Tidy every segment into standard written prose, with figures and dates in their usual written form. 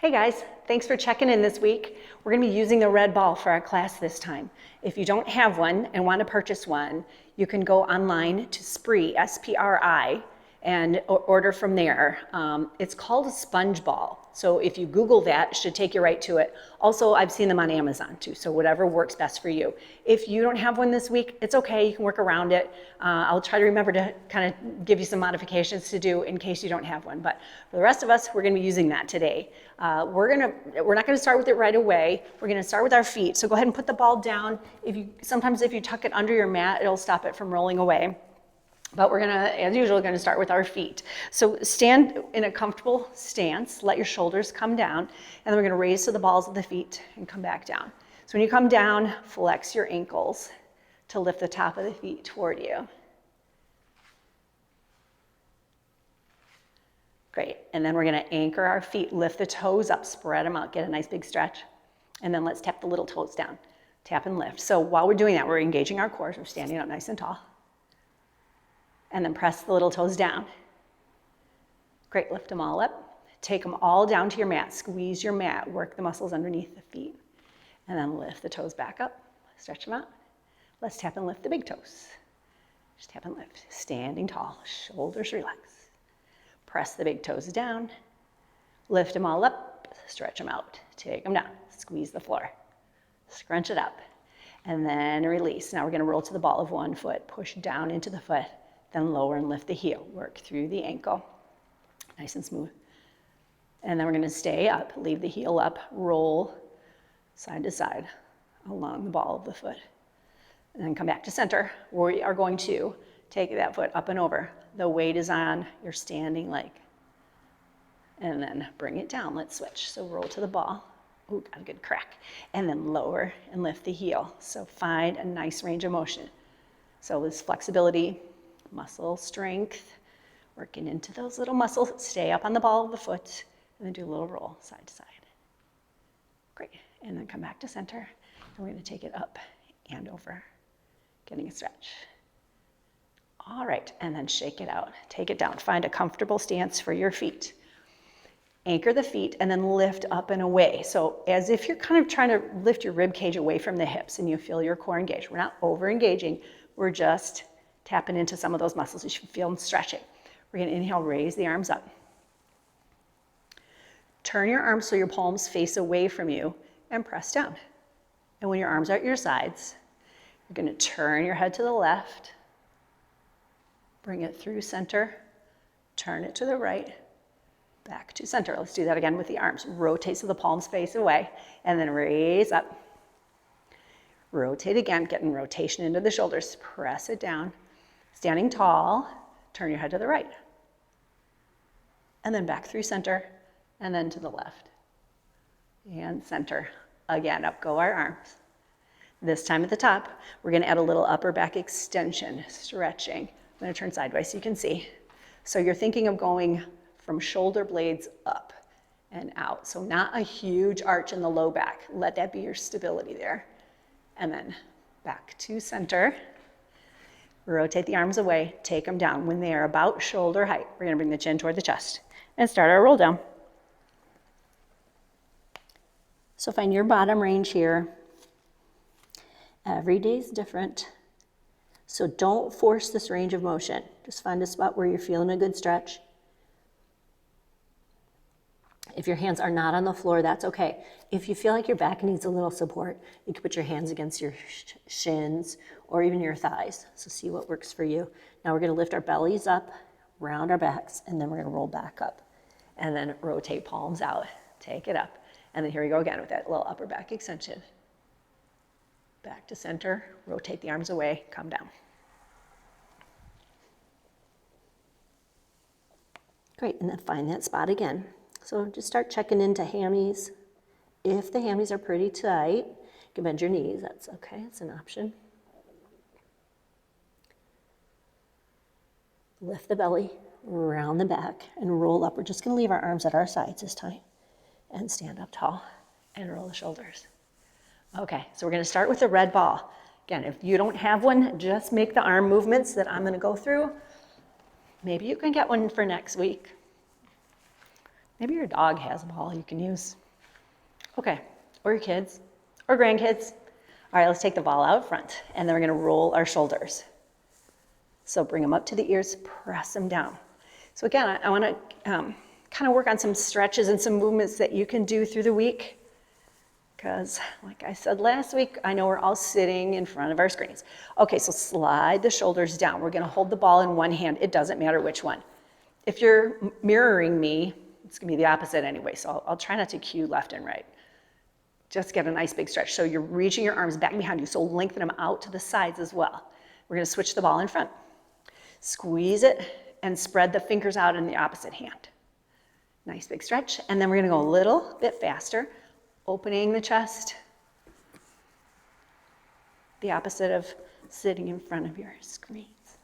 Hey guys, thanks for checking in this week. We're going to be using the red ball for our class this time. If you don't have one and want to purchase one, you can go online to Spree, S-P-R-I, and order from there. It's called a sponge ball. So if you Google that, it should take you right to it. Also, I've seen them on Amazon too, so whatever works best for you. If you don't have one this week, it's okay, you can work around it. I'll try to remember to kind of give you some modifications to do in case you don't have one. But for the rest of us, we're gonna be using that today. We're not gonna start with it right away. We're gonna start with our feet. So go ahead and put the ball down. Sometimes if you tuck it under your mat, it'll stop it from rolling away. But we're gonna, as usual, start with our feet. So stand in a comfortable stance, let your shoulders come down, and then we're gonna raise to the balls of the feet and come back down. So when you come down, flex your ankles to lift the top of the feet toward you. Great, and then we're gonna anchor our feet, lift the toes up, spread them out, get a nice big stretch, and then let's tap the little toes down. Tap and lift. So while we're doing that, we're engaging our core, so we're standing up nice and tall. And then press the little toes down. Great, lift them all up. Take them all down to your mat. Squeeze your mat, work the muscles underneath the feet. And then lift the toes back up, stretch them out. Let's tap and lift the big toes. Just tap and lift, standing tall, shoulders relax. Press the big toes down, lift them all up, stretch them out. Take them down, squeeze the floor, scrunch it up, and then release. Now we're gonna roll to the ball of one foot, push down into the foot, then lower and lift the heel, work through the ankle, nice and smooth. And then we're gonna stay up, leave the heel up, roll side to side along the ball of the foot. And then come back to center. We are going to take that foot up and over. The weight is on your standing leg. And then bring it down, let's switch. So roll to the ball. Ooh, got a good crack. And then lower and lift the heel. So find a nice range of motion. So this flexibility, muscle strength, working into those little muscles. Stay up on the ball of the foot, and then do a little roll side to side. Great, and then come back to center. And we're gonna take it up and over, getting a stretch. All right, and then shake it out. Take it down, find a comfortable stance for your feet. Anchor the feet and then lift up and away. So as if you're kind of trying to lift your rib cage away from the hips and you feel your core engaged. We're not over engaging, we're just tapping into some of those muscles. You should feel them stretching. We're gonna inhale, raise the arms up. Turn your arms so your palms face away from you and press down. And when your arms are at your sides, you're gonna turn your head to the left, bring it through center, turn it to the right, back to center. Let's do that again with the arms. Rotate so the palms face away, and then raise up. Rotate again, getting rotation into the shoulders. Press it down. Standing tall, turn your head to the right. And then back through center, and then to the left. And center. Again, up go our arms. This time at the top, we're gonna add a little upper back extension, stretching. I'm gonna turn sideways so you can see. So you're thinking of going from shoulder blades up and out. So not a huge arch in the low back. Let that be your stability there. And then back to center. Rotate the arms away, take them down. When they are about shoulder height, we're gonna bring the chin toward the chest and start our roll down. So find your bottom range here. Every day is different. So don't force this range of motion. Just find a spot where you're feeling a good stretch. If your hands are not on the floor, that's okay. If you feel like your back needs a little support, you can put your hands against your shins or even your thighs. So see what works for you. Now we're gonna lift our bellies up, round our backs, and then we're gonna roll back up. And then rotate palms out, take it up. And then here we go again with that little upper back extension. Back to center, rotate the arms away, come down. Great, and then find that spot again. So just start checking into hammies. If the hammies are pretty tight, you can bend your knees, that's okay, it's an option. Lift the belly, round the back, and roll up. We're just gonna leave our arms at our sides this time. And stand up tall, and roll the shoulders. Okay, so we're gonna start with the red ball. Again, if you don't have one, just make the arm movements that I'm gonna go through. Maybe you can get one for next week. Maybe your dog has a ball you can use. Okay, or your kids, or grandkids. All right, let's take the ball out front, and then we're gonna roll our shoulders. So bring them up to the ears, press them down. So again, I wanna kind of work on some stretches and some movements that you can do through the week. Because like I said last week, I know we're all sitting in front of our screens. Okay, so slide the shoulders down. We're gonna hold the ball in one hand. It doesn't matter which one. If you're mirroring me, it's gonna be the opposite anyway, so I'll try not to cue left and right. Just get a nice big stretch. So you're reaching your arms back behind you, so lengthen them out to the sides as well. We're gonna switch the ball in front. Squeeze it and spread the fingers out in the opposite hand. Nice big stretch, and then we're gonna go a little bit faster, opening the chest. The opposite of sitting in front of your screens.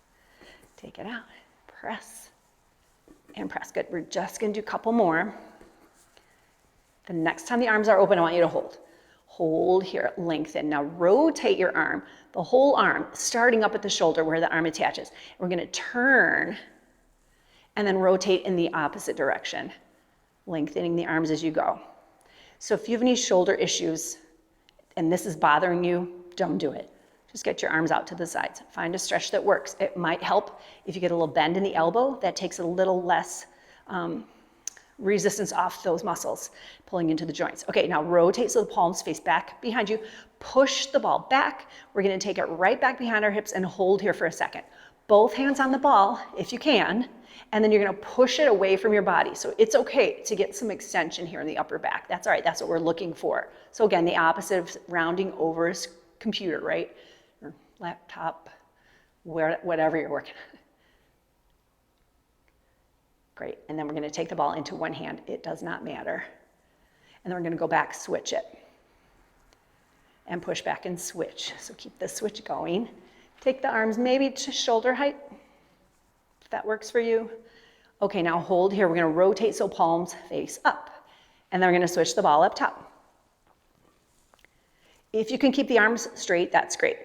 Take it out, press, and press. Good, we're just gonna do a couple more. The next time the arms are open, I want you to hold. Hold here, lengthen. Now rotate your arm, the whole arm, starting up at the shoulder where the arm attaches. We're gonna turn and then rotate in the opposite direction, lengthening the arms as you go. So if you have any shoulder issues and this is bothering you, don't do it. Just get your arms out to the sides. Find a stretch that works. It might help if you get a little bend in the elbow. That takes a little less resistance off those muscles, pulling into the joints. Okay, now rotate so the palms face back behind you. Push the ball back. We're gonna take it right back behind our hips and hold here for a second. Both hands on the ball, if you can, and then you're gonna push it away from your body. So it's okay to get some extension here in the upper back. That's all right, that's what we're looking for. So again, the opposite of rounding over a computer, right? Or laptop, whatever you're working on. Great, and then we're gonna take the ball into one hand. It does not matter. And then we're gonna go back, switch it. And push back and switch. So keep the switch going. Take the arms maybe to shoulder height, if that works for you. Okay, now hold here. We're gonna rotate so palms face up. And then we're gonna switch the ball up top. If you can keep the arms straight, that's great.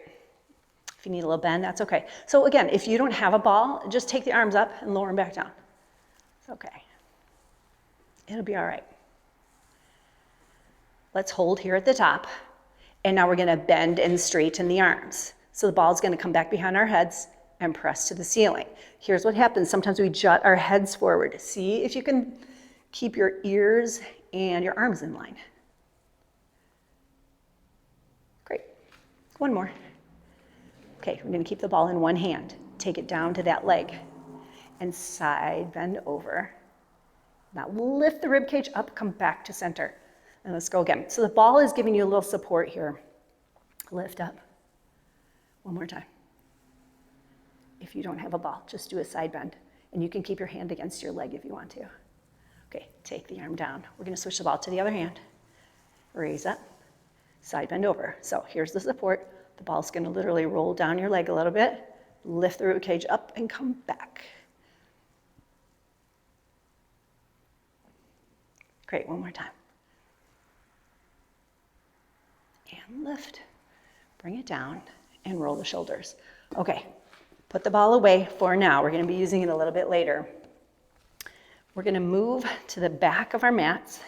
If you need a little bend, that's okay. So again, if you don't have a ball, just take the arms up and lower them back down. It's okay. It'll be all right. Let's hold here at the top. And now we're gonna bend and straighten the arms. So the ball's gonna come back behind our heads and press to the ceiling. Here's what happens. Sometimes we jut our heads forward. See if you can keep your ears and your arms in line. Great. One more. Okay, we're gonna keep the ball in one hand. Take it down to that leg and side bend over. Now lift the rib cage up, come back to center. And let's go again. So the ball is giving you a little support here. Lift up. One more time. If you don't have a ball, just do a side bend. And you can keep your hand against your leg if you want to. Okay, take the arm down. We're gonna switch the ball to the other hand. Raise up, side bend over. So here's the support. The ball's gonna literally roll down your leg a little bit, lift the rib cage up and come back. Great, one more time. And lift, bring it down and roll the shoulders. Okay, put the ball away for now. We're gonna be using it a little bit later. We're gonna move to the back of our mats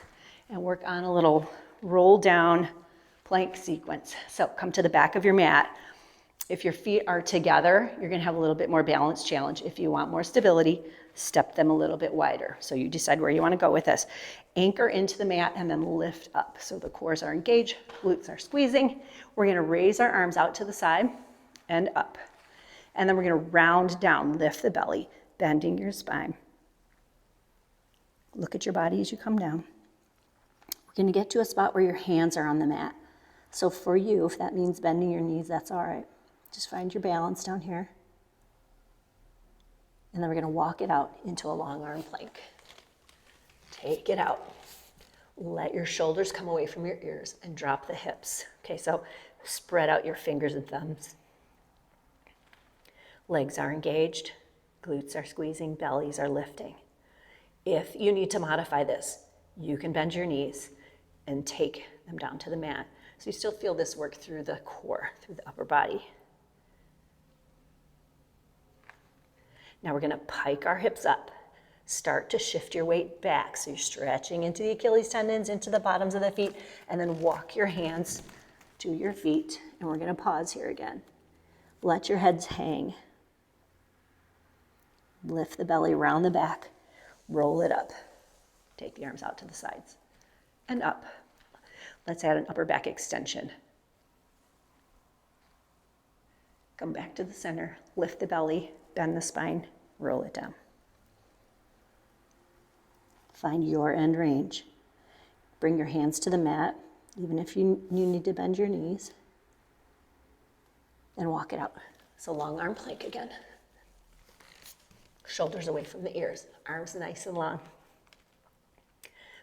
and work on a little roll down plank sequence. So come to the back of your mat. If your feet are together, you're gonna have a little bit more balance challenge. If you want more stability, step them a little bit wider. So you decide where you wanna go with this. Anchor into the mat and then lift up. So the cores are engaged, glutes are squeezing. We're gonna raise our arms out to the side and up. And then we're gonna round down, lift the belly, bending your spine. Look at your body as you come down. We're gonna get to a spot where your hands are on the mat. So for you, if that means bending your knees, that's all right. Just find your balance down here. And then we're gonna walk it out into a long arm plank. Take it out. Let your shoulders come away from your ears and drop the hips. Okay, so spread out your fingers and thumbs. Legs are engaged, glutes are squeezing, bellies are lifting. If you need to modify this, you can bend your knees and take them down to the mat. So you still feel this work through the core, through the upper body. Now we're gonna pike our hips up. Start to shift your weight back. So you're stretching into the Achilles tendons, into the bottoms of the feet, and then walk your hands to your feet. And we're gonna pause here again. Let your heads hang. Lift the belly around the back, roll it up. Take the arms out to the sides and up. Let's add an upper back extension. Come back to the center, lift the belly, bend the spine, roll it down. Find your end range. Bring your hands to the mat, even if you need to bend your knees. And walk it out. So long arm plank again. Shoulders away from the ears, arms nice and long.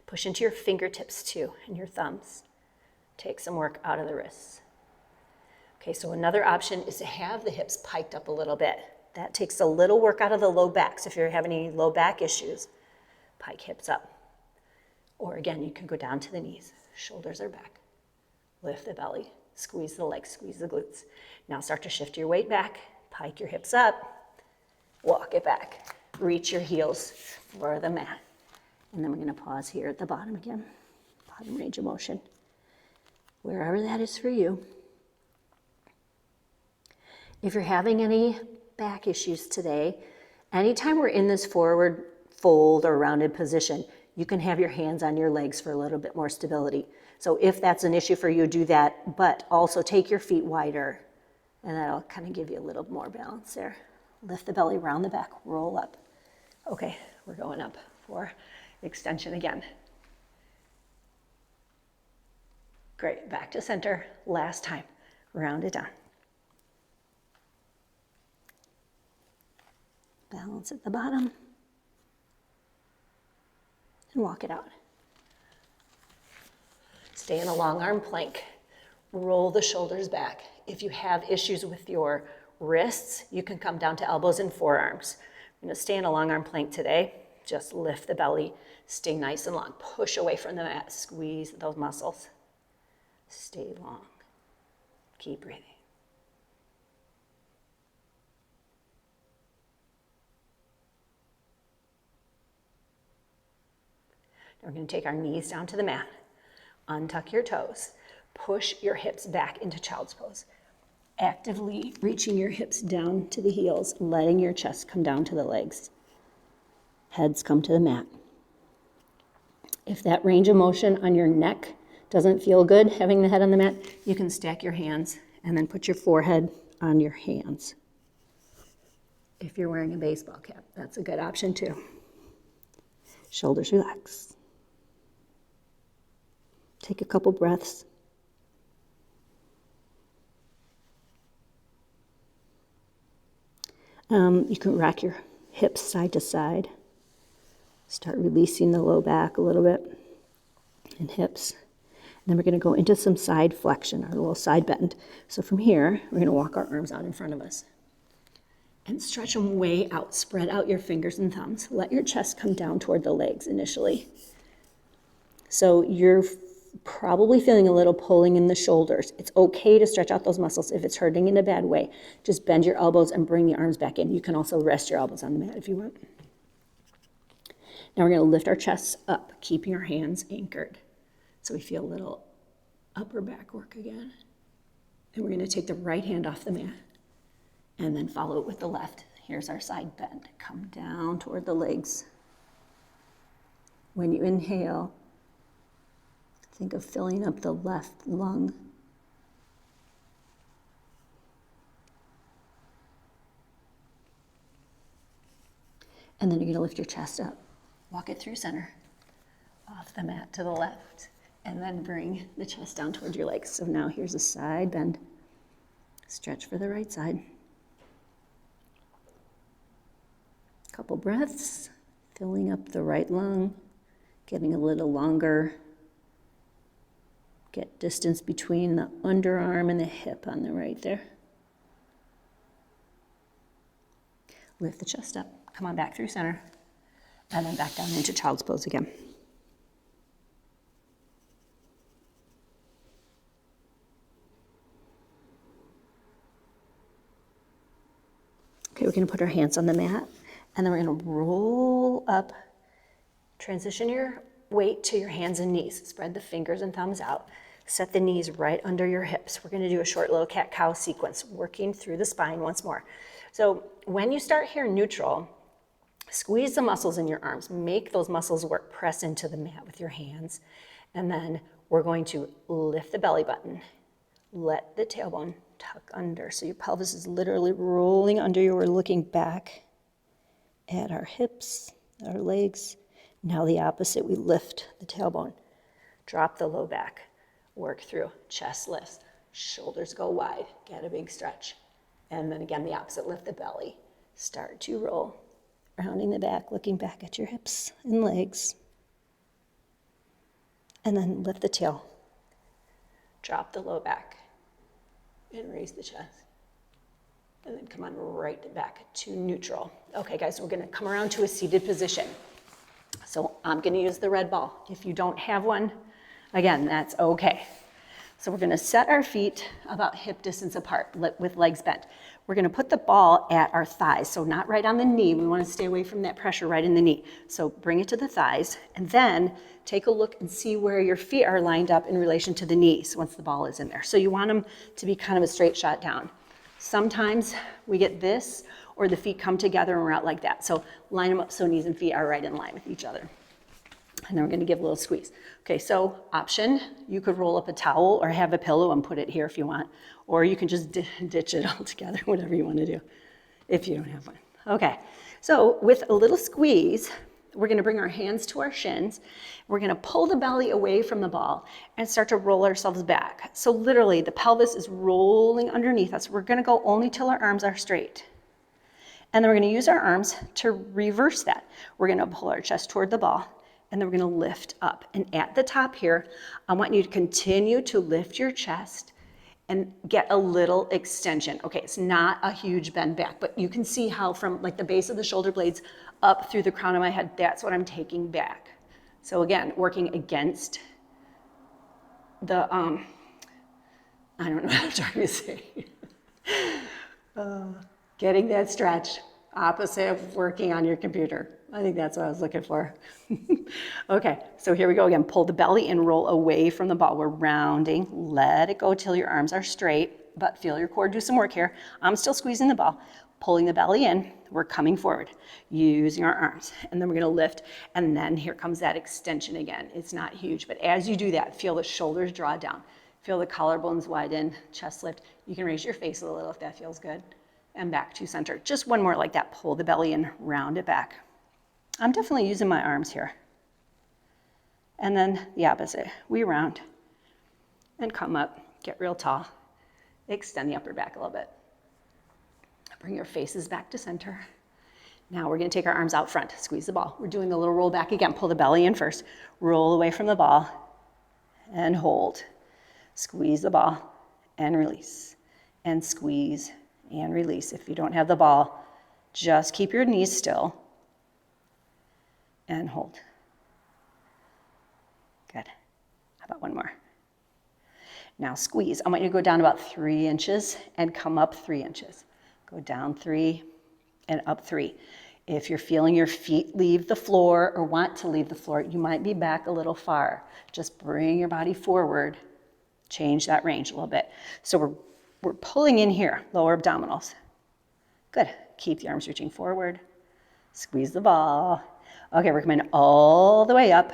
Push into your fingertips too, and your thumbs. Take some work out of the wrists. Okay, so another option is to have the hips piked up a little bit. That takes a little work out of the low back. So if you're having any low back issues, pike hips up. Or again, you can go down to the knees. Shoulders are back. Lift the belly. Squeeze the legs, squeeze the glutes. Now start to shift your weight back. Pike your hips up. Walk it back. Reach your heels for the mat. And then we're going to pause here at the bottom again. Bottom range of motion. Wherever that is for you. If you're having any back issues today, anytime we're in this forward fold or rounded position, you can have your hands on your legs for a little bit more stability. So if that's an issue for you, do that, but also take your feet wider, and that'll kind of give you a little more balance there. Lift the belly around the back, roll up. Okay, we're going up for extension again. Great, back to center, last time. Round it down. Balance at the bottom. And walk it out. Stay in a long arm plank. Roll the shoulders back. If you have issues with your wrists, you can come down to elbows and forearms. I'm going to stay in a long arm plank today. Just lift the belly. Stay nice and long. Push away from the mat. Squeeze those muscles. Stay long. Keep breathing. Now we're going to take our knees down to the mat. Untuck your toes. Push your hips back into child's pose. Actively reaching your hips down to the heels, letting your chest come down to the legs. Heads come to the mat. If that range of motion on your neck doesn't feel good, having the head on the mat, you can stack your hands and then put your forehead on your hands. If you're wearing a baseball cap, that's a good option too. Shoulders relax. Take a couple breaths. You can rack your hips side to side. Start releasing the low back a little bit and hips. And then we're going to go into some side flexion, our little side bend. So from here, we're going to walk our arms out in front of us and stretch them way out. Spread out your fingers and thumbs. Let your chest come down toward the legs initially. So you're probably feeling a little pulling in the shoulders. It's okay to stretch out those muscles if it's hurting in a bad way. Just bend your elbows and bring the arms back in. You can also rest your elbows on the mat if you want. Now we're going to lift our chests up, keeping our hands anchored. So we feel a little upper back work again. And we're going to take the right hand off the mat and then follow it with the left. Here's our side bend. Come down toward the legs. When you inhale, think of filling up the left lung. And then you're going to lift your chest up. Walk it through center, off the mat to the left, and then bring the chest down toward your legs. So now here's a side bend. Stretch for the right side. Couple breaths, filling up the right lung, getting a little longer. Get distance between the underarm and the hip on the right there. Lift the chest up. Come on back through center. And then back down into child's pose again. Okay, we're going to put our hands on the mat. And then we're going to roll roll up. Transition your weight to your hands and knees. Spread the fingers and thumbs out. Set the knees right under your hips. We're gonna do a short little cat-cow sequence, working through the spine once more. So when you start here neutral, squeeze the muscles in your arms. Make those muscles work. Press into the mat with your hands. And then we're going to lift the belly button. Let the tailbone tuck under. So your pelvis is literally rolling under you. We're looking back at our hips, our legs. Now the opposite, we lift the tailbone. Drop the low back. Work through. Chest lifts. Shoulders go wide. Get a big stretch. And then again, the opposite, lift the belly. Start to roll. Rounding the back, looking back at your hips and legs. And then lift the tail. Drop the low back. And raise the chest. And then come on right back to neutral. Okay, guys, we're gonna come around to a seated position. So I'm gonna use the red ball. If you don't have one, again, that's okay. So we're gonna set our feet about hip distance apart with legs bent. We're gonna put the ball at our thighs, so not right on the knee. We wanna stay away from that pressure right in the knee. So bring it to the thighs, and then take a look and see where your feet are lined up in relation to the knees once the ball is in there. So you want them to be kind of a straight shot down. Sometimes we get this, or the feet come together and we're out like that. So line them up so knees and feet are right in line with each other. And then we're gonna give a little squeeze. Okay, so option, you could roll up a towel or have a pillow and put it here if you want, or you can just ditch it all together, whatever you wanna do, if you don't have one. Okay, so with a little squeeze, we're gonna bring our hands to our shins. We're gonna pull the belly away from the ball and start to roll ourselves back. So literally, the pelvis is rolling underneath us. We're gonna go only till our arms are straight. And then we're gonna use our arms to reverse that. We're gonna pull our chest toward the ball, and then we're gonna lift up. And at the top here, I want you to continue to lift your chest and get a little extension. Okay, it's not a huge bend back, but you can see how from like the base of the shoulder blades up through the crown of my head, that's what I'm taking back. So again, working against the, I don't know what I'm trying to say. Getting that stretch, opposite of working on your computer. I think that's what I was looking for. Okay, so here we go again. Pull the belly and roll away from the ball. We're rounding. Let it go till your arms are straight, but feel your core do some work here. I'm still squeezing the ball, pulling the belly in. We're coming forward, using our arms. And then we're gonna lift, and then here comes that extension again. It's not huge, but as you do that, feel the shoulders draw down. Feel the collarbones widen, chest lift. You can raise your face a little if that feels good. And back to center. Just one more like that. Pull the belly in, round it back. I'm definitely using my arms here. And then the opposite. We round and come up, get real tall. Extend the upper back a little bit. Bring your faces back to center. Now we're gonna take our arms out front, squeeze the ball. We're doing the little roll back again. Pull the belly in first. Roll away from the ball and hold. Squeeze the ball and release. And squeeze and release. If you don't have the ball, just keep your knees still and hold. Good. How about one more? Now squeeze. I want you to go down about 3 inches and come up 3 inches. Go down 3 and up 3. If you're feeling your feet leave the floor or want to leave the floor, you might be back a little far. Just bring your body forward. Change that range a little bit. So we're pulling in here, lower abdominals. Good. Keep the arms reaching forward. Squeeze the ball. Okay, we're coming all the way up.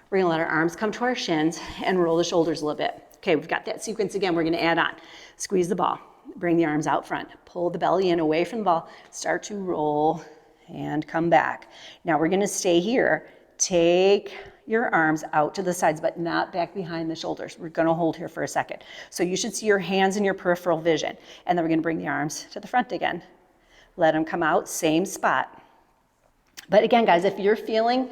We're gonna let our arms come to our shins and roll the shoulders a little bit. Okay, we've got that sequence again. We're gonna add on. Squeeze the ball. Bring the arms out front. Pull the belly in away from the ball. Start to roll and come back. Now we're gonna stay here. Take your arms out to the sides, but not back behind the shoulders. We're gonna hold here for a second. So you should see your hands in your peripheral vision. And then we're gonna bring the arms to the front again. Let them come out, same spot. But again, guys, if you're feeling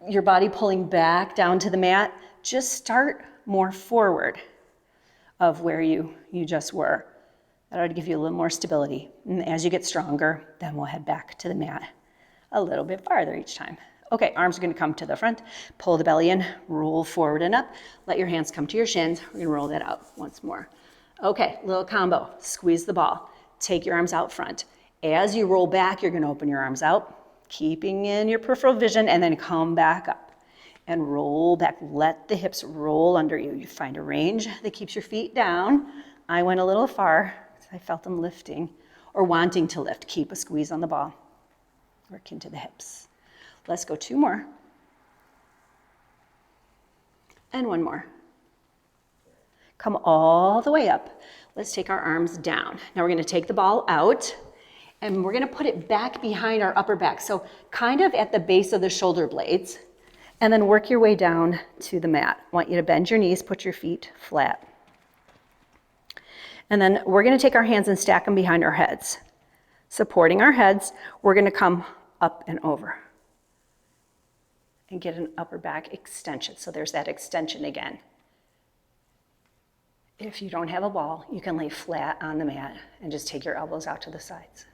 your body pulling back down to the mat, just start more forward of where you just were. That ought to give you a little more stability. And as you get stronger, then we'll head back to the mat a little bit farther each time. Okay, arms are gonna come to the front, pull the belly in, roll forward and up. Let your hands come to your shins. We're gonna roll that out once more. Okay, little combo, squeeze the ball. Take your arms out front. As you roll back, you're gonna open your arms out. keeping in your peripheral vision, and then come back up and roll back. Let the hips roll under you. You find a range that keeps your feet down. I went a little far because I felt them lifting or wanting to lift. Keep a squeeze on the ball. Work into the hips. Let's go 2 more. And 1 more. Come all the way up. Let's take our arms down. Now we're going to take the ball out and we're going to put it back behind our upper back. So kind of at the base of the shoulder blades, and then work your way down to the mat. I want you to bend your knees, put your feet flat. And then we're going to take our hands and stack them behind our heads. Supporting our heads, we're going to come up and over and get an upper back extension. So there's that extension again. If you don't have a ball, you can lay flat on the mat and just take your elbows out to the sides.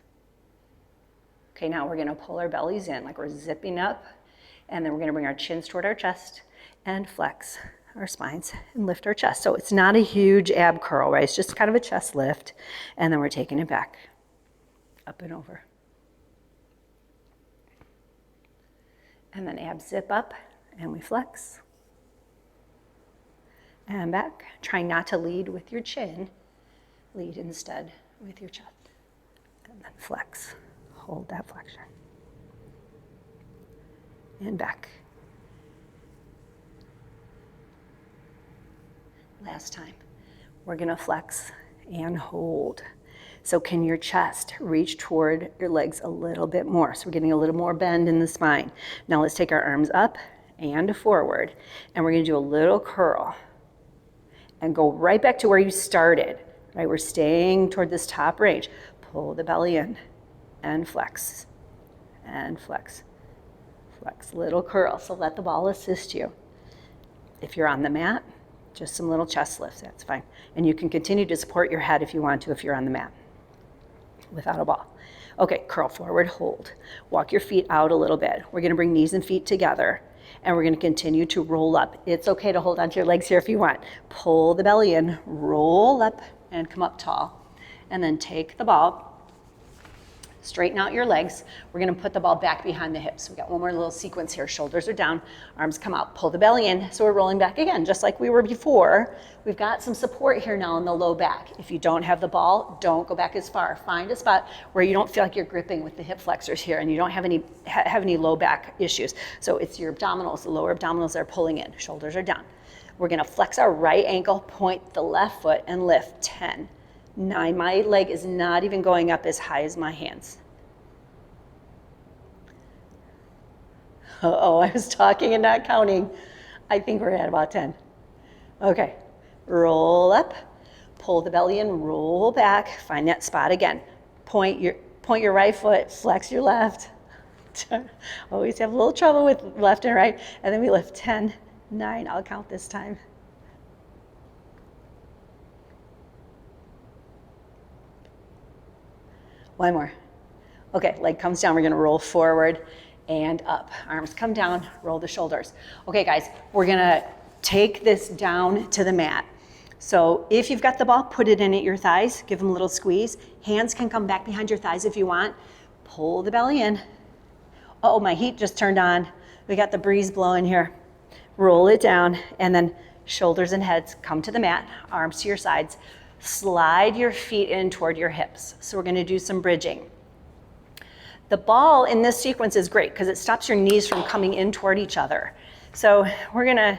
Okay, now we're going to pull our bellies in like we're zipping up, and then we're going to bring our chins toward our chest and flex our spines and lift our chest. So it's not a huge ab curl, right? It's just kind of a chest lift, and then we're taking it back, up and over. And then ab zip up, and we flex. And back, trying not to lead with your chin, lead instead with your chest. And then flex, hold that flexion. And back. Last time, we're gonna flex and hold. So can your chest reach toward your legs a little bit more? So we're getting a little more bend in the spine. Now let's take our arms up and forward, and we're gonna do a little curl. And go right back to where you started, right? We're staying toward this top range. Pull the belly in and flex, and flex, flex, little curl. So let the ball assist you. If you're on the mat, just some little chest lifts, that's fine. And you can continue to support your head if you want to, if you're on the mat without a ball. Okay, curl forward, hold. Walk your feet out a little bit. We're gonna bring knees and feet together, and we're going to continue to roll up. It's okay to hold onto your legs here if you want. Pull the belly in, roll up, and come up tall. And then take the ball, straighten out your legs. We're going to put the ball back behind the hips. We got one more little sequence here. Shoulders are down, arms come out. Pull the belly in, so we're rolling back again, just like we were before. We've got some support here now in the low back. If you don't have the ball, don't go back as far. Find a spot where you don't feel like you're gripping with the hip flexors here and you don't have any low back issues. So it's your abdominals, the lower abdominals that are pulling in. Shoulders are down. We're going to flex our right ankle, point the left foot, and lift. 10, 9. My leg is not even going up as high as my hands. Uh-oh, I was talking and not counting. I think we're at about 10. Okay, roll up, pull the belly in, roll back, find that spot again. Point your right foot, flex your left. Always have a little trouble with left and right. And then we lift. 10, 9, I'll count this time. One more. Okay, leg comes down, we're gonna roll forward and up. Arms come down, roll the shoulders. Okay guys, we're gonna take this down to the mat. So if you've got the ball, put it in at your thighs, give them a little squeeze. Hands can come back behind your thighs if you want. Pull the belly in. Oh, my heat just turned on. We got the breeze blowing here. Roll it down, and then shoulders and heads come to the mat, arms to your sides. Slide your feet in toward your hips. So we're gonna do some bridging. The ball in this sequence is great because it stops your knees from coming in toward each other. So we're gonna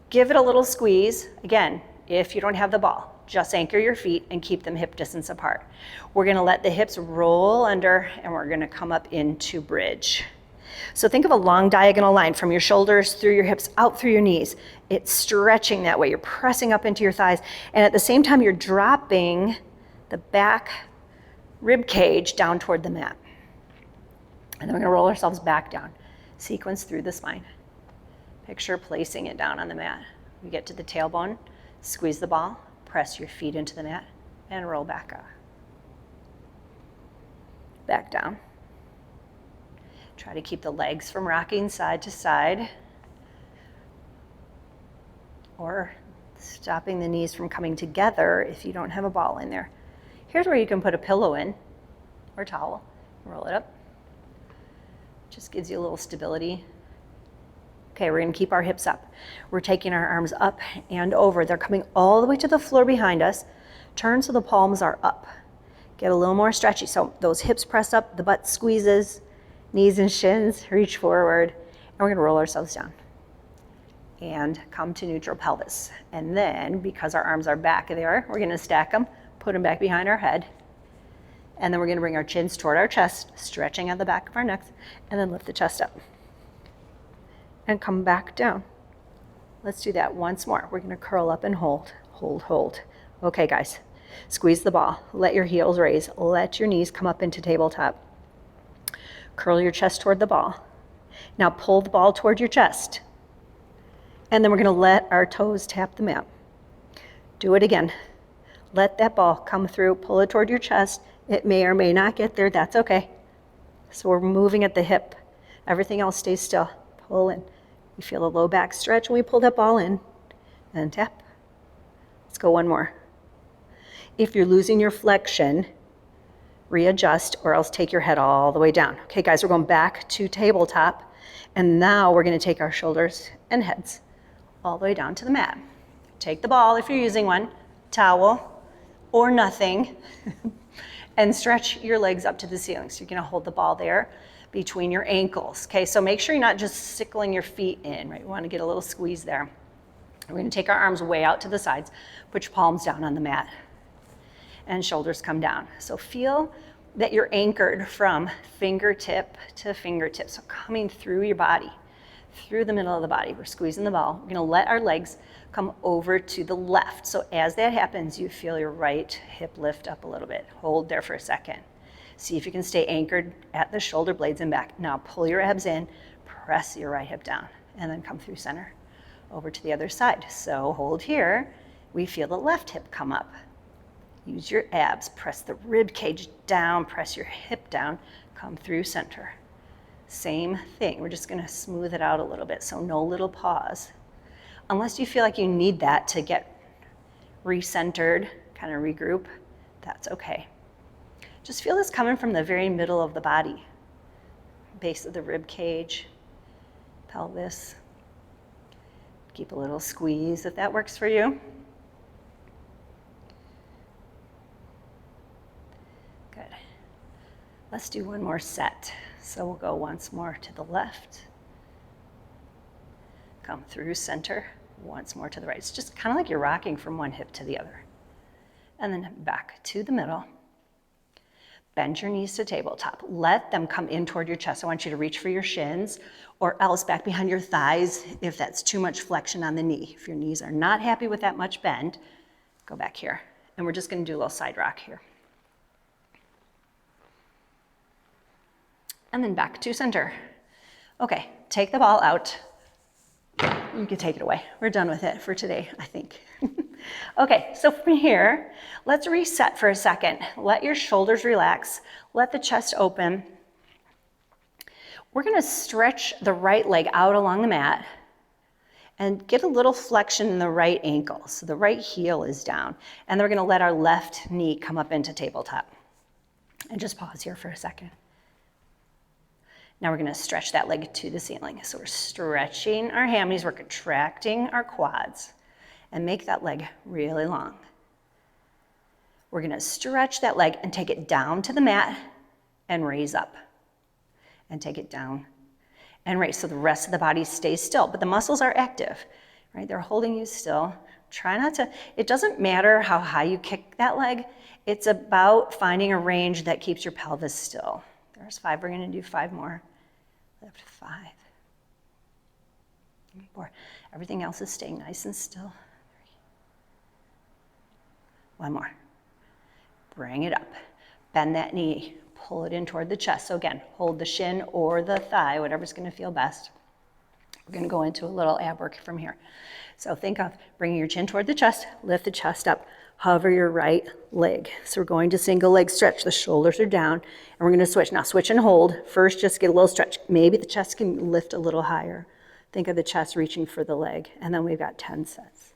give it a little squeeze. Again, if you don't have the ball, just anchor your feet and keep them hip distance apart. We're gonna let the hips roll under, and we're gonna come up into bridge. So think of a long diagonal line from your shoulders through your hips, out through your knees. It's stretching that way. You're pressing up into your thighs, and at the same time, you're dropping the back rib cage down toward the mat. And then we're gonna roll ourselves back down. Sequence through the spine. Picture placing it down on the mat. We get to the tailbone, squeeze the ball, press your feet into the mat, and roll back up. Back down. Try to keep the legs from rocking side to side, or stopping the knees from coming together if you don't have a ball in there. Here's where you can put a pillow in, or towel, roll it up. Just gives you a little stability. Okay, we're gonna keep our hips up. We're taking our arms up and over. They're coming all the way to the floor behind us. Turn so the palms are up. Get a little more stretchy. So those hips press up, the butt squeezes, knees and shins reach forward, and we're gonna roll ourselves down. And come to neutral pelvis. And then, because our arms are back there, we're gonna stack them, put them back behind our head, and then we're gonna bring our chins toward our chest, stretching at the back of our necks, and then lift the chest up. And come back down. Let's do that once more. We're gonna curl up and hold, hold, hold. Okay, guys, squeeze the ball. Let your heels raise. Let your knees come up into tabletop. Curl your chest toward the ball. Now pull the ball toward your chest. And then we're gonna let our toes tap the mat. Do it again. Let that ball come through, pull it toward your chest. It may or may not get there, that's okay. So we're moving at the hip. Everything else stays still. Pull in. You feel the low back stretch when we pull that ball in, and tap. Let's go one more. If you're losing your flexion, readjust or else take your head all the way down. Okay, guys, we're going back to tabletop, and now we're gonna take our shoulders and heads all the way down to the mat. Take the ball, if you're using one, towel, or nothing, and stretch your legs up to the ceiling. So you're gonna hold the ball there between your ankles. Okay, so make sure you're not just sickling your feet in, right? We wanna get a little squeeze there. We're gonna take our arms way out to the sides, put your palms down on the mat, and shoulders come down. So feel that you're anchored from fingertip to fingertip, so coming through your body, through the middle of the body. We're squeezing the ball. We're gonna let our legs come over to the left. So as that happens, you feel your right hip lift up a little bit. Hold there for a second. See if you can stay anchored at the shoulder blades and back. Now pull your abs in, press your right hip down, and then come through center over to the other side. So hold here. We feel the left hip come up. Use your abs, press the rib cage down, press your hip down, come through center. Same thing, we're just gonna smooth it out a little bit, so no little pause. Unless you feel like you need that to get recentered, kind of regroup, that's okay. Just feel this coming from the very middle of the body, base of the rib cage, pelvis. Keep a little squeeze if that works for you. Good. Let's do one more set. So we'll go once more to the left, come through center, once more to the right. It's just kind of like you're rocking from one hip to the other. And then back to the middle. Bend your knees to tabletop. Let them come in toward your chest. I want you to reach for your shins or else back behind your thighs if that's too much flexion on the knee. If your knees are not happy with that much bend, go back here. And we're just gonna do a little side rock here. And then back to center. Okay, take the ball out. You can take it away. We're done with it for today, I think. Okay, so from here, let's reset for a second. Let your shoulders relax. Let the chest open. We're gonna stretch the right leg out along the mat and get a little flexion in the right ankle. So the right heel is down. And then we're gonna let our left knee come up into tabletop. And just pause here for a second. Now we're gonna stretch that leg to the ceiling. So we're stretching our hammies, we're contracting our quads, and make that leg really long. We're gonna stretch that leg and take it down to the mat and raise up. And take it down and raise. So the rest of the body stays still, but the muscles are active, right? They're holding you still. Try not to, it doesn't matter how high you kick that leg. It's about finding a range that keeps your pelvis still. There's 5, we're gonna do 5 more. Lift 5. 4. Everything else is staying nice and still. 3. 1 more. Bring it up. Bend that knee. Pull it in toward the chest. So again, hold the shin or the thigh, whatever's gonna feel best. We're gonna go into a little ab work from here. So think of bringing your chin toward the chest, lift the chest up, hover your right leg. So we're going to single leg stretch. The shoulders are down, and we're gonna switch. Now switch and hold. First, just get a little stretch. Maybe the chest can lift a little higher. Think of the chest reaching for the leg, and then we've got 10 sets.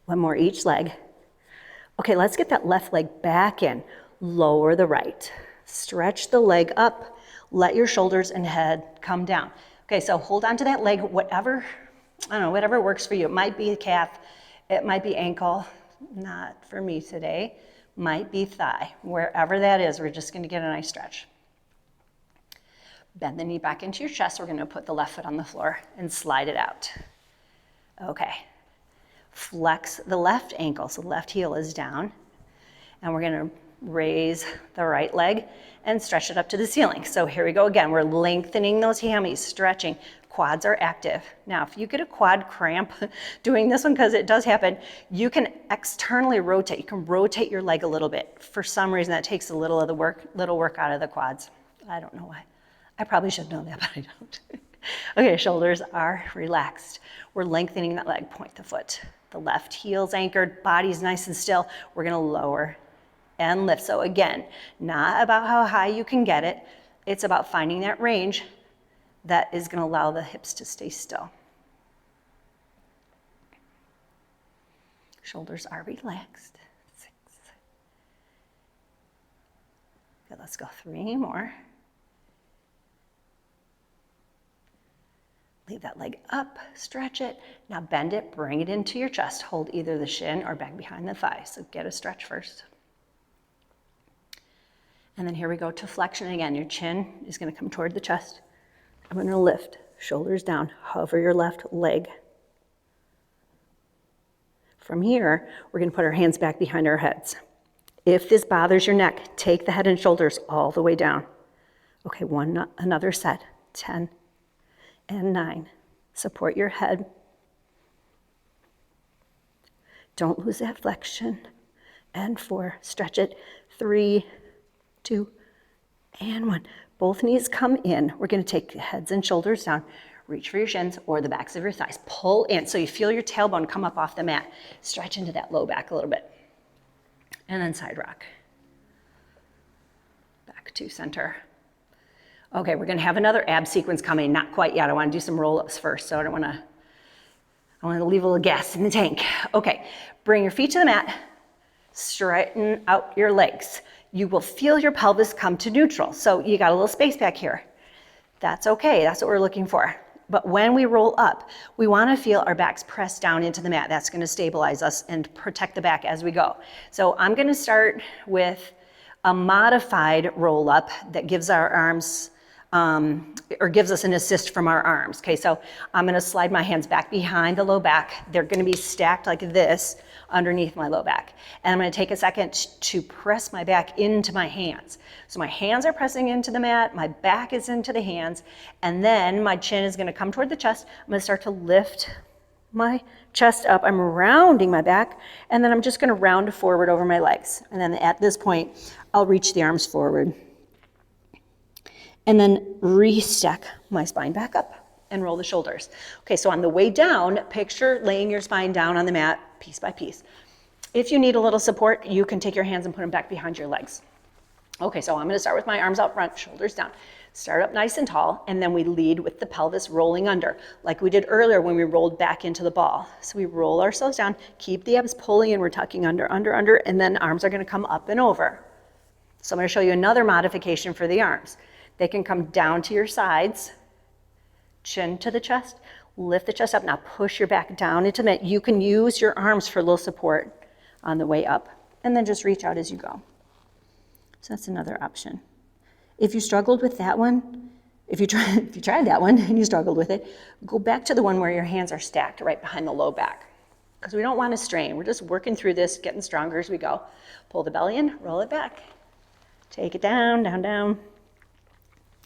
One more each leg. Okay, let's get that left leg back in. Lower the right. Stretch the leg up. Let your shoulders and head come down. Okay, so hold on to that leg, whatever, I don't know, whatever works for you. It might be calf, it might be ankle, not for me today. Might be thigh. Wherever that is, we're just gonna get a nice stretch. Bend the knee back into your chest. We're gonna put the left foot on the floor and slide it out. Okay. Flex the left ankle, so the left heel is down. And we're gonna raise the right leg and stretch it up to the ceiling. So here we go again. We're lengthening those hammies, stretching. Quads are active. Now, if you get a quad cramp doing this one, because it does happen, you can externally rotate. You can rotate your leg a little bit. For some reason, that takes a little of the work out of the quads. I don't know why. I probably should know that, but I don't. Okay, shoulders are relaxed. We're lengthening that leg, point the foot. The left heel's anchored, body's nice and still. We're gonna lower and lift. So again, not about how high you can get it. It's about finding that range that is gonna allow the hips to stay still. Shoulders are relaxed. 6. Good, let's go 3 more. Leave that leg up, stretch it. Now bend it, bring it into your chest. Hold either the shin or back behind the thigh. So get a stretch first. And then here we go to flexion again. Your chin is gonna come toward the chest. I'm gonna lift, shoulders down, hover your left leg. From here, we're gonna put our hands back behind our heads. If this bothers your neck, take the head and shoulders all the way down. Okay, another set, 10 and 9. Support your head. Don't lose that flexion. And 4, stretch it. 3, 2, and 1. Both knees come in. We're gonna take the heads and shoulders down. Reach for your shins or the backs of your thighs. Pull in so you feel your tailbone come up off the mat. Stretch into that low back a little bit. And then side rock. Back to center. Okay, we're gonna have another ab sequence coming. Not quite yet. I wanna do some roll-ups first, so I wanna leave a little gas in the tank. Okay, bring your feet to the mat. Straighten out your legs. You will feel your pelvis come to neutral. So you got a little space back here. That's okay, that's what we're looking for. But when we roll up, we wanna feel our backs press down into the mat. That's gonna stabilize us and protect the back as we go. So I'm gonna start with a modified roll up that gives our arms, or gives us an assist from our arms. Okay, so I'm gonna slide my hands back behind the low back. They're gonna be stacked like this underneath my low back. And I'm gonna take a second to press my back into my hands. So my hands are pressing into the mat, my back is into the hands, and then my chin is gonna come toward the chest. I'm gonna start to lift my chest up. I'm rounding my back, and then I'm just gonna round forward over my legs. And then at this point, I'll reach the arms forward. And then restack my spine back up and roll the shoulders. Okay, so on the way down, picture laying your spine down on the mat piece by piece. If you need a little support, you can take your hands and put them back behind your legs. Okay, so I'm gonna start with my arms out front, shoulders down. Start up nice and tall, and then we lead with the pelvis rolling under, like we did earlier when we rolled back into the ball. So we roll ourselves down, keep the abs pulling, and we're tucking under, and then arms are gonna come up and over. So I'm gonna show you another modification for the arms. They can come down to your sides, chin to the chest, lift the chest up. Now push your back down into the mat. You can use your arms for a little support on the way up, and then just reach out as you go. So that's another option. If you struggled with that one, if you tried that one and you struggled with it, go back to the one where your hands are stacked right behind the low back, because we don't want to strain. We're just working through this, getting stronger as we go. Pull the belly in, roll it back. Take it down, down, down.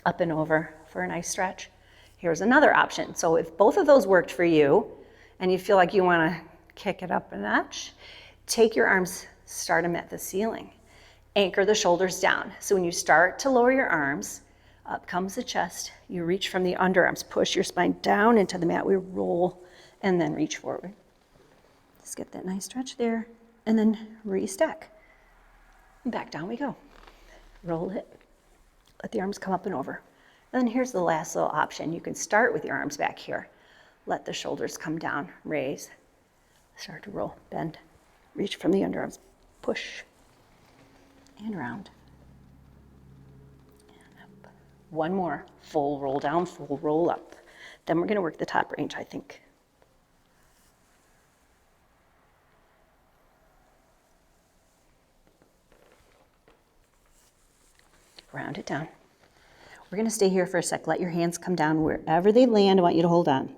Up and over for a nice stretch. Here's another option. So if both of those worked for you and you feel like you want to kick it up a notch, take your arms, start them at the ceiling. Anchor the shoulders down. So when you start to lower your arms, up comes the chest. You reach from the underarms, push your spine down into the mat. We roll and then reach forward. Just get that nice stretch there and then restack. Back down we go. Roll it. Let the arms come up and over. And then here's the last little option. You can start with your arms back here. Let the shoulders come down, raise, Start to roll, bend, reach from the underarms, push, and around. And up. One more, full roll down, full roll up. Then we're gonna work the top range, I think. Round it down. We're gonna stay here for a sec. Let your hands come down wherever they land. I want you to hold on.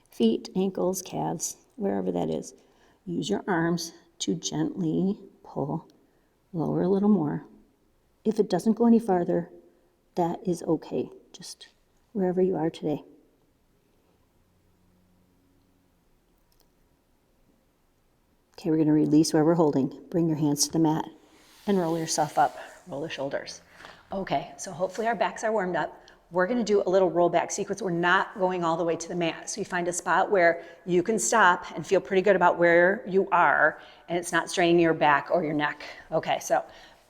Feet, ankles, calves, wherever that is. Use your arms to gently pull, lower a little more. If it doesn't go any farther, that is okay, just wherever you are today. Okay, we're gonna release where we're holding. Bring your hands to the mat and roll yourself up, roll the shoulders. Okay, so hopefully our backs are warmed up. We're gonna do a little roll back sequence. We're not going all the way to the mat. So you find a spot where you can stop and feel pretty good about where you are and it's not straining your back or your neck. Okay, so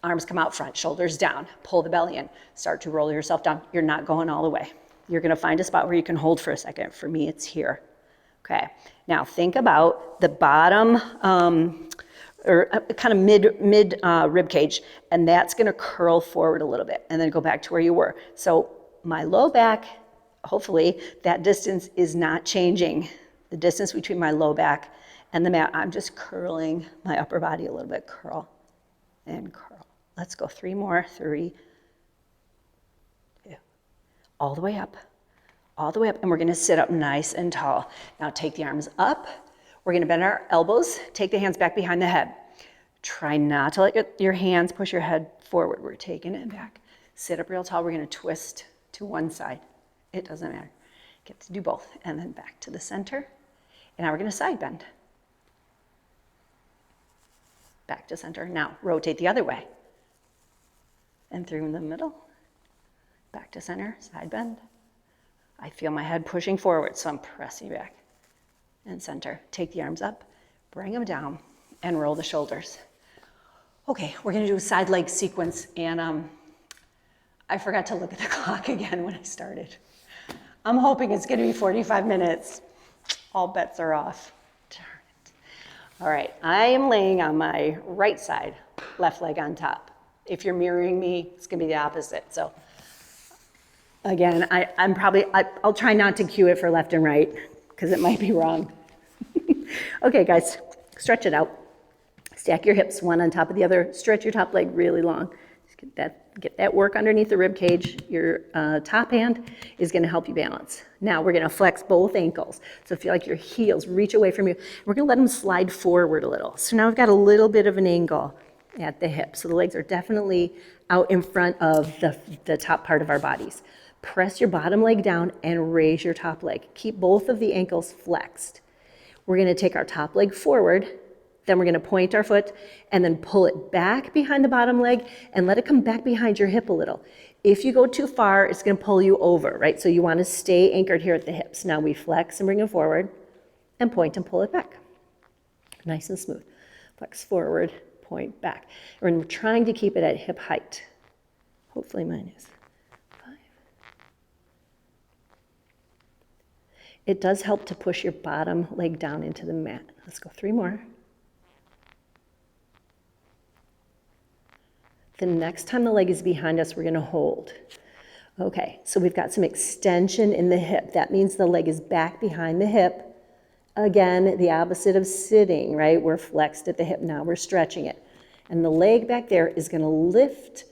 arms come out front, shoulders down, pull the belly in, start to roll yourself down. You're not going all the way. You're gonna find a spot where you can hold for a second. For me, it's here. Okay, now think about the bottom, or kind of mid rib cage, and that's gonna curl forward a little bit and then go back to where you were. So my low back, hopefully that distance is not changing. The distance between my low back and the mat, I'm just curling my upper body a little bit. Curl and curl. Let's go 3 more, 3, 2, all the way up, and we're gonna sit up nice and tall. Now take the arms up. We're gonna bend our elbows, take the hands back behind the head. Try not to let your hands push your head forward. We're taking it back. Sit up real tall. We're gonna twist to one side. It doesn't matter. Get to do both. And then back to the center. And now we're gonna side bend. Back to center. Now rotate the other way. And through in the middle. Back to center, side bend. I feel my head pushing forward, so I'm pressing back. And center. Take the arms up, bring them down, and roll the shoulders. Okay, we're gonna do a side leg sequence, and I forgot to look at the clock again when I started. I'm hoping it's gonna be 45 minutes. All bets are off. Darn it. All right, I am laying on my right side, left leg on top. If you're mirroring me, it's gonna be the opposite. So again, I'll try not to cue it for left and right, because it might be wrong. Okay, guys, stretch it out. Stack your hips one on top of the other. Stretch your top leg really long. Just get that work underneath the rib cage. Your top hand is gonna help you balance. Now we're gonna flex both ankles. So feel like your heels reach away from you. We're gonna let them slide forward a little. So now we've got a little bit of an angle at the hip. So the legs are definitely out in front of the top part of our bodies. Press your bottom leg down and raise your top leg. Keep both of the ankles flexed. We're gonna take our top leg forward, then we're gonna point our foot and then pull it back behind the bottom leg and let it come back behind your hip a little. If you go too far, it's gonna pull you over, right? So you wanna stay anchored here at the hips. Now we flex and bring it forward and point and pull it back. Nice and smooth. Flex forward, point back. And we're trying to keep it at hip height. Hopefully mine is. It does help to push your bottom leg down into the mat. Let's go 3 more. The next time the leg is behind us, we're gonna hold. Okay, so we've got some extension in the hip. That means the leg is back behind the hip. Again, the opposite of sitting, right? We're flexed at the hip, now we're stretching it. And the leg back there is gonna lift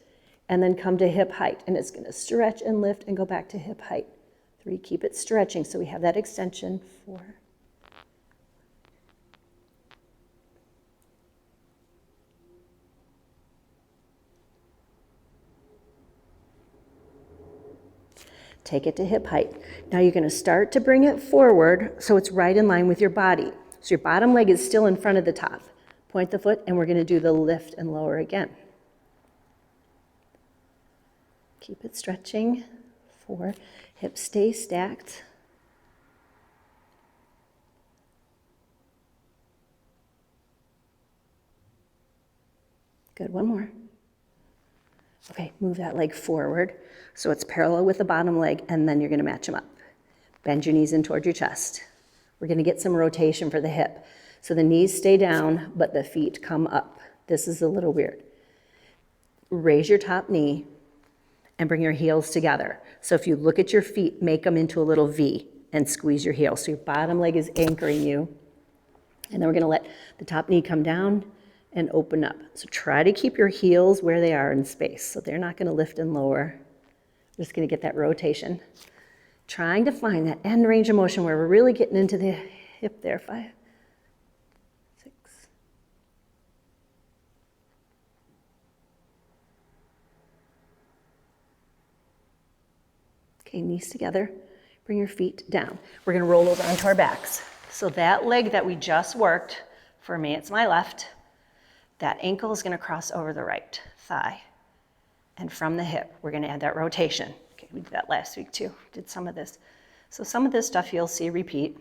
and then come to hip height. And it's gonna stretch and lift and go back to hip height. 3, keep it stretching so we have that extension. 4. Take it to hip height. Now you're gonna start to bring it forward so it's right in line with your body. So your bottom leg is still in front of the top. Point the foot and we're gonna do the lift and lower again. Keep it stretching. 4. Hips stay stacked. Good, one more. Okay, move that leg forward so it's parallel with the bottom leg, and then you're gonna match them up. Bend your knees in toward your chest. We're gonna get some rotation for the hip. So the knees stay down, but the feet come up. This is a little weird. Raise your top knee and bring your heels together. So if you look at your feet, make them into a little V and squeeze your heel. So your bottom leg is anchoring you. And then we're gonna let the top knee come down and open up. So try to keep your heels where they are in space. So they're not gonna lift and lower. We're just gonna get that rotation. Trying to find that end range of motion where we're really getting into the hip there. 5, 6. Okay, knees together. Bring your feet down. We're gonna roll over onto our backs. So that leg that we just worked, for me it's my left, that ankle is gonna cross over the right thigh. And from the hip, we're gonna add that rotation. Okay, we did that last week too, did some of this. So some of this stuff you'll see repeat.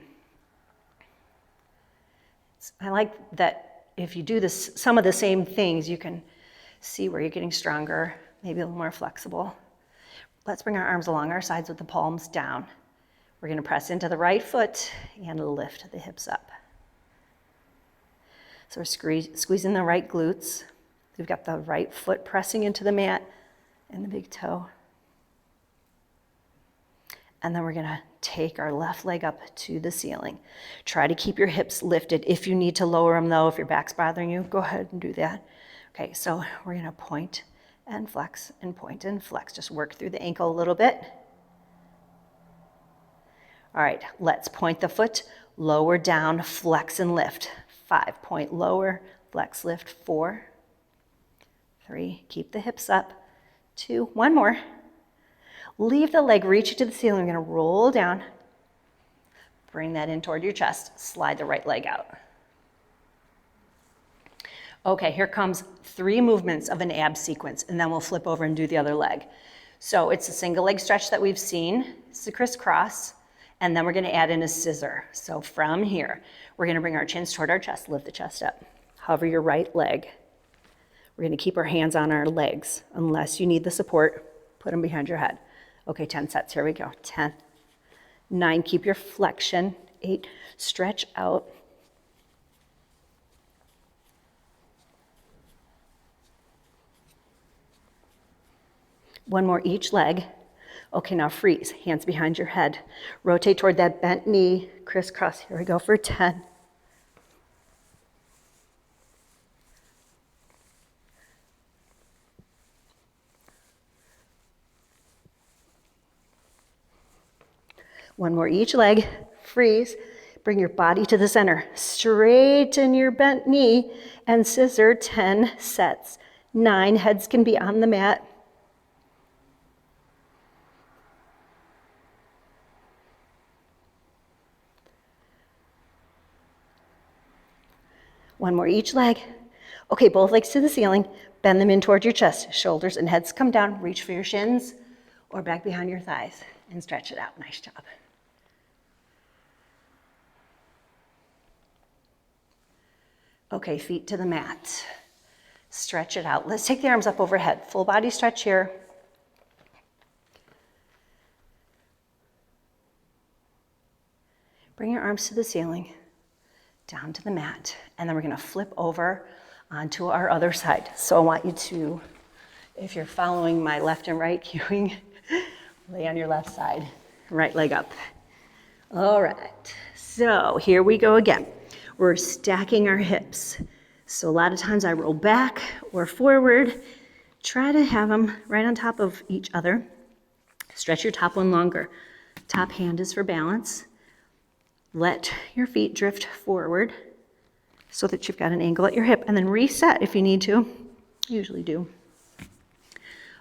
I like that if you do this, some of the same things, you can see where you're getting stronger, maybe a little more flexible. Let's bring our arms along our sides with the palms down. We're gonna press into the right foot and lift the hips up. So we're squeezing the right glutes. We've got the right foot pressing into the mat and the big toe. And then we're gonna take our left leg up to the ceiling. Try to keep your hips lifted. If you need to lower them though, if your back's bothering you, go ahead and do that. Okay, so we're gonna point and flex and point and flex. Just work through the ankle a little bit. All right, let's point the foot, lower down, flex and lift. 5, point lower, flex, lift. 4, 3, keep the hips up. 2, one more. Leave the leg, reach it to the ceiling. We're gonna roll down. Bring that in toward your chest. Slide the right leg out. Okay, here comes 3 movements of an ab sequence, and then we'll flip over and do the other leg. So it's a single leg stretch that we've seen. It's a crisscross, and then we're gonna add in a scissor. So from here, we're gonna bring our chins toward our chest, lift the chest up. Hover your right leg. We're gonna keep our hands on our legs. Unless you need the support, put them behind your head. Okay, 10 sets, here we go. 10, 9, keep your flexion. 8, stretch out. 1 more each leg. Okay, now freeze, hands behind your head. Rotate toward that bent knee, crisscross. Here we go for 10. 1 more each leg, freeze. Bring your body to the center. Straighten your bent knee and scissor 10 sets. 9, heads can be on the mat. One more each leg. Okay, both legs to the ceiling. Bend them in toward your chest. Shoulders and heads come down. Reach for your shins or back behind your thighs and stretch it out. Nice job. Okay, feet to the mat. Stretch it out. Let's take the arms up overhead. Full body stretch here. Bring your arms to the ceiling, down to the mat, and then we're gonna flip over onto our other side. So I want you to, if you're following my left and right cueing, lay on your left side, right leg up. All right, so here we go again. We're stacking our hips. So a lot of times I roll back or forward. Try to have them right on top of each other. Stretch your top one longer. Top hand is for balance. Let your feet drift forward so that you've got an angle at your hip, and then reset if you need to. Usually do.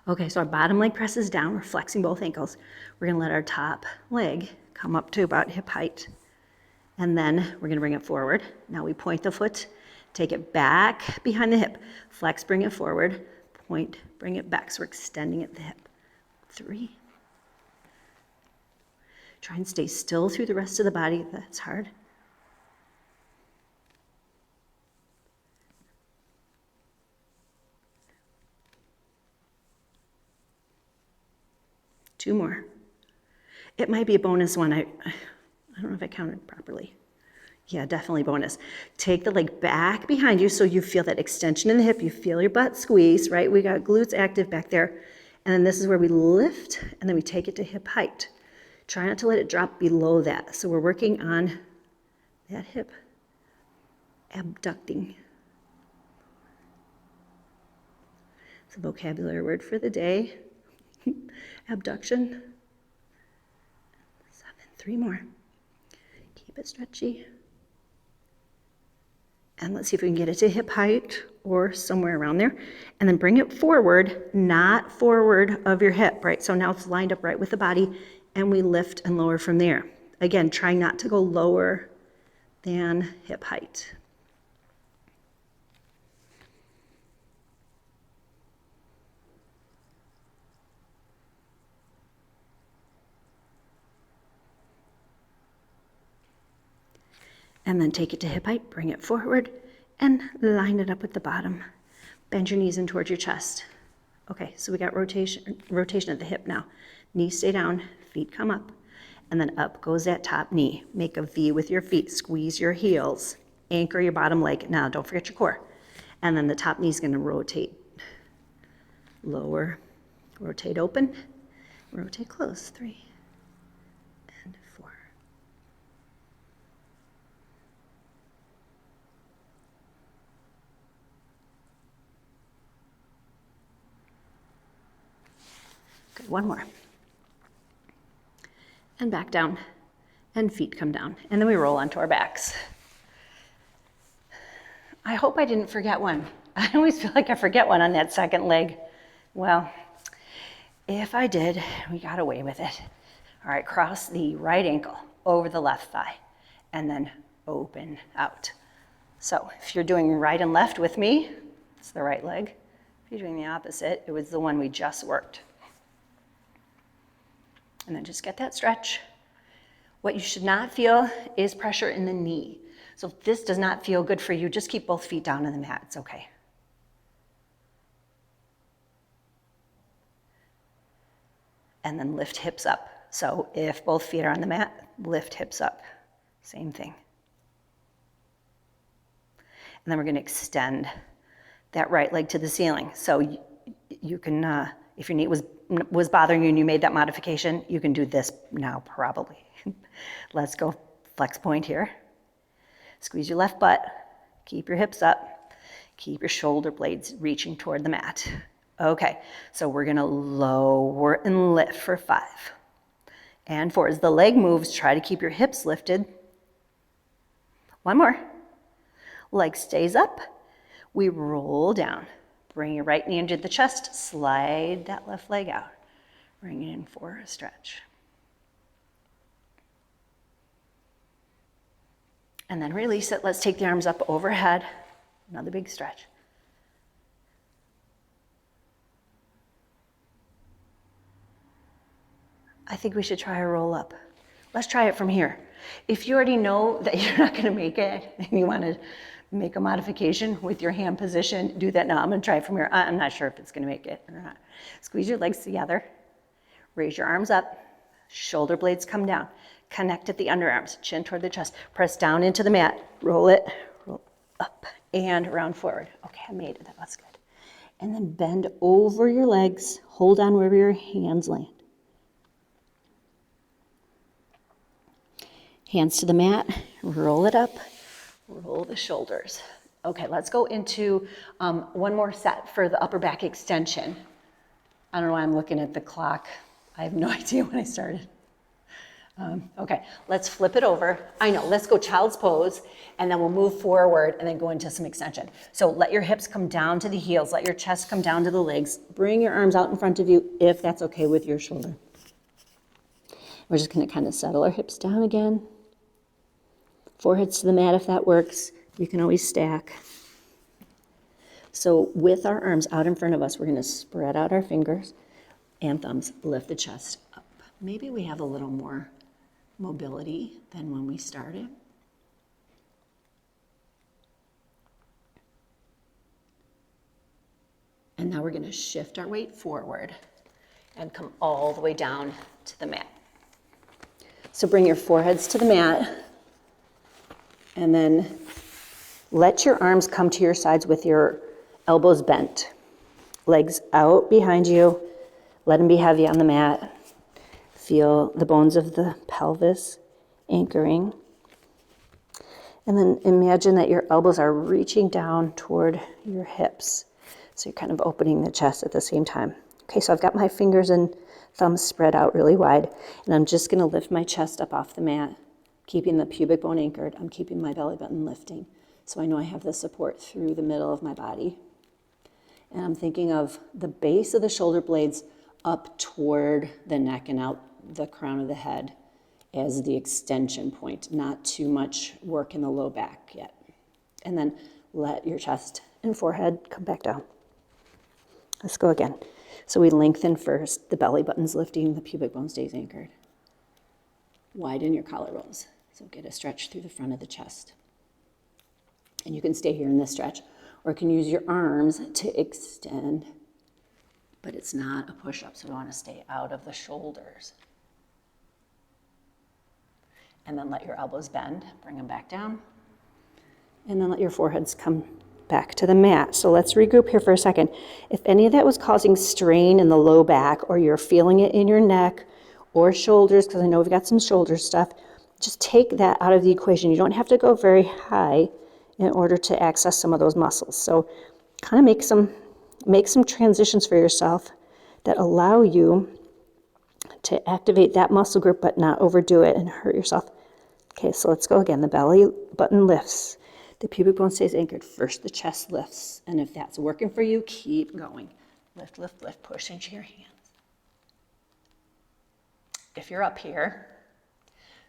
Okay, so our bottom leg presses down. We're flexing both ankles. We're gonna let our top leg come up to about hip height. And then we're gonna bring it forward. Now we point the foot, take it back behind the hip. Flex, bring it forward. Point, bring it back. So we're extending at the hip. 3. Try and stay still through the rest of the body if that's hard. 2 more. It might be a bonus one. I don't know if I counted properly. Yeah, definitely bonus. Take the leg back behind you so you feel that extension in the hip. You feel your butt squeeze, right? We got glutes active back there. And then this is where we lift, and then we take it to hip height. Try not to let it drop below that. So we're working on that hip abducting. It's a vocabulary word for the day. Abduction. 7, 3 more. Keep it stretchy. And let's see if we can get it to hip height or somewhere around there. And then bring it forward, not forward of your hip, right? So now it's lined up right with the body, and we lift and lower from there. Again, try not to go lower than hip height. And then take it to hip height, bring it forward, and line it up with the bottom. Bend your knees in towards your chest. Okay, so we got rotation at the hip now. Knees stay down, feet come up, and then up goes that top knee. Make a V with your feet, squeeze your heels, anchor your bottom leg. Now, don't forget your core. And then the top knee is gonna rotate. Lower, rotate open, rotate close. 3 and 4. Good, one more. And back down, and feet come down. And then we roll onto our backs. I hope I didn't forget one. I always feel like I forget one on that second leg. Well, if I did, we got away with it. All right, cross the right ankle over the left thigh, and then open out. So if you're doing right and left with me, it's the right leg. If you're doing the opposite, it was the one we just worked. And then just get that stretch. What you should not feel is pressure in the knee. So if this does not feel good for you, just keep both feet down on the mat. It's okay. And then lift hips up. So if both feet are on the mat, lift hips up. Same thing. And then we're going to extend that right leg to the ceiling. So you can, if your knee was bothering you and you made that modification, you can do this now probably. Let's go flex point here. Squeeze your left butt, keep your hips up, keep your shoulder blades reaching toward the mat. Okay, so we're gonna lower and lift for 5. And 4, as the leg moves, try to keep your hips lifted. 1 more. Leg stays up, we roll down. Bring your right knee into the chest, slide that left leg out. Bring it in for a stretch. And then release it. Let's take the arms up overhead. Another big stretch. I think we should try a roll up. Let's try it from here. If you already know that you're not gonna make it and you wanna make a modification with your hand position, do that now. I'm gonna try it from here. I'm not sure if it's gonna make it or not. Squeeze your legs together. Raise your arms up. Shoulder blades come down. Connect at the underarms, chin toward the chest. Press down into the mat. Roll it, roll up and round forward. Okay, I made it, that was good. And then bend over your legs. Hold on wherever your hands land. Hands to the mat, roll it up, roll the shoulders. Okay, let's go into one more set for the upper back extension. I don't know why I'm looking at the clock. I have no idea when I started. Okay, let's flip it over. I know, let's go child's pose, and then we'll move forward and then go into some extension. So let your hips come down to the heels, let your chest come down to the legs. Bring your arms out in front of you if that's okay with your shoulder. We're just gonna kind of settle our hips down again. Foreheads to the mat if that works. You can always stack. So with our arms out in front of us, we're gonna spread out our fingers and thumbs, lift the chest up. Maybe we have a little more mobility than when we started. And now we're gonna shift our weight forward and come all the way down to the mat. So bring your foreheads to the mat And then let your arms come to your sides with your elbows bent. Legs out behind you. Let them be heavy on the mat. Feel the bones of the pelvis anchoring. And then imagine that your elbows are reaching down toward your hips. So you're kind of opening the chest at the same time. Okay, so I've got my fingers and thumbs spread out really wide, and I'm just gonna lift my chest up off the mat, keeping the pubic bone anchored. I'm keeping my belly button lifting. So I know I have the support through the middle of my body. And I'm thinking of the base of the shoulder blades up toward the neck and out the crown of the head as the extension point, not too much work in the low back yet. And then let your chest and forehead come back down. Let's go again. So we lengthen first, the belly button's lifting, the pubic bone stays anchored. Widen your collarbones, so get a stretch through the front of the chest. And you can stay here in this stretch, or you can use your arms to extend, but it's not a push-up, so we want to stay out of the shoulders. And then let your elbows bend, bring them back down. And then let your foreheads come back to the mat. So let's regroup here for a second. If any of that was causing strain in the low back, or you're feeling it in your neck or shoulders, because I know we've got some shoulder stuff, just take that out of the equation. You don't have to go very high in order to access some of those muscles. So kind of make some transitions for yourself that allow you to activate that muscle group but not overdo it and hurt yourself. Okay, so let's go again. The belly button lifts. The pubic bone stays anchored. First, the chest lifts. And if that's working for you, keep going. Lift, lift, lift, push into your hands. If you're up here,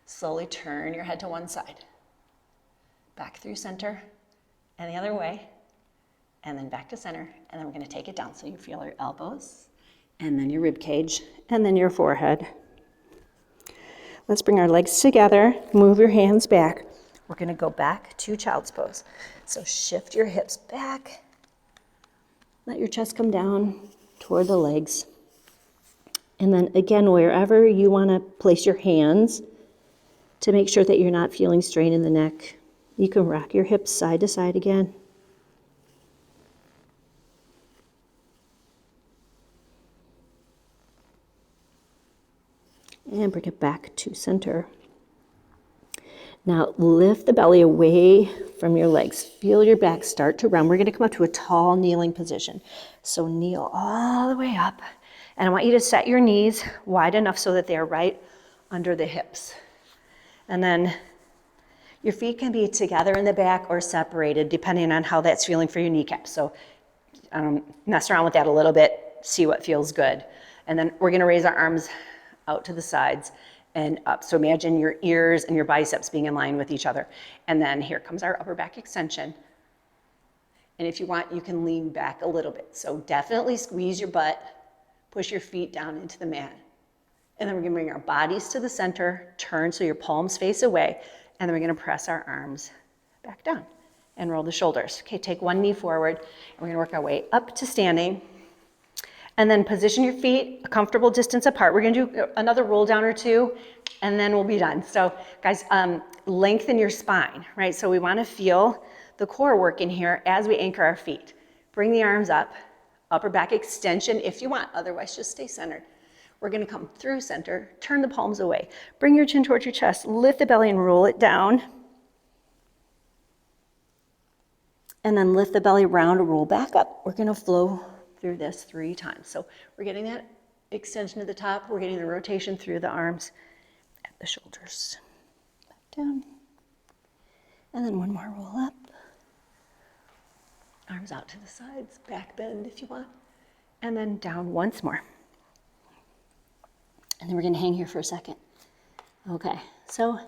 slowly turn your head to one side. Back through center and the other way. And then back to center. And then we're going to take it down so you feel your elbows. And then your rib cage. And then your forehead. Let's bring our legs together. Move your hands back. We're going to go back to child's pose. So shift your hips back. Let your chest come down toward the legs. And then again, wherever you want to place your hands to make sure that you're not feeling strain in the neck, you can rock your hips side to side again. And bring it back to center. Now lift the belly away from your legs. Feel your back start to round. We're going to come up to a tall kneeling position. So kneel all the way up. And I want you to set your knees wide enough so that they are right under the hips. And then your feet can be together in the back or separated depending on how that's feeling for your kneecaps. So mess around with that a little bit, see what feels good. And then we're going to raise our arms out to the sides and up. So imagine your ears and your biceps being in line with each other. And then here comes our upper back extension. And if you want, you can lean back a little bit. So definitely squeeze your butt, push your feet down into the mat. And then we're gonna bring our bodies to the center, turn so your palms face away, and then we're gonna press our arms back down and roll the shoulders. Okay, take one knee forward, and we're gonna work our way up to standing. And then position your feet a comfortable distance apart. We're gonna do another roll down or two, and then we'll be done. So guys, lengthen your spine, right? So we wanna feel the core working here as we anchor our feet. Bring the arms up, upper back extension if you want, otherwise just stay centered. We're gonna come through center, turn the palms away. Bring your chin towards your chest, lift the belly and roll it down. And then lift the belly round, roll back up. We're gonna flow through this 3 times. So we're getting that extension at the top, we're getting the rotation through the arms at the shoulders. Back down. And then one more roll up. Arms out to the sides, back bend if you want. And then down once more. And then we're gonna hang here for a second. Okay, so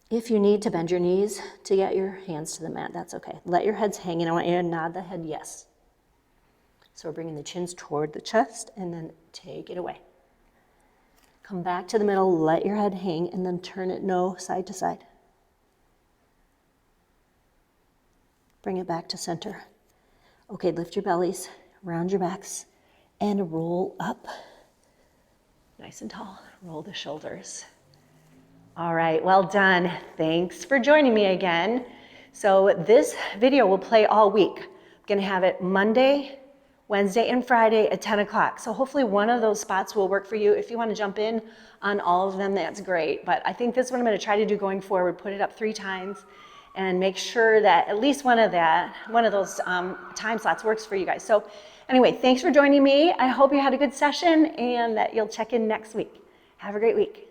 if you need to bend your knees to get your hands to the mat, that's okay. Let your heads hang, and I want you to nod the head yes. So we're bringing the chins toward the chest, and then take it away. Come back to the middle, let your head hang, and then turn it no side to side. Bring it back to center. Okay, lift your bellies, round your backs, and roll up. Nice and tall. Roll the shoulders. All right, well done. Thanks for joining me again. So this video will play all week. I'm gonna have it Monday, Wednesday, and Friday at 10 o'clock. So hopefully one of those spots will work for you. If you wanna jump in on all of them, that's great. But I think this one I'm gonna try to do going forward, put it up 3 times and make sure that at least one of those time slots works for you guys. So anyway, thanks for joining me. I hope you had a good session and that you'll check in next week. Have a great week.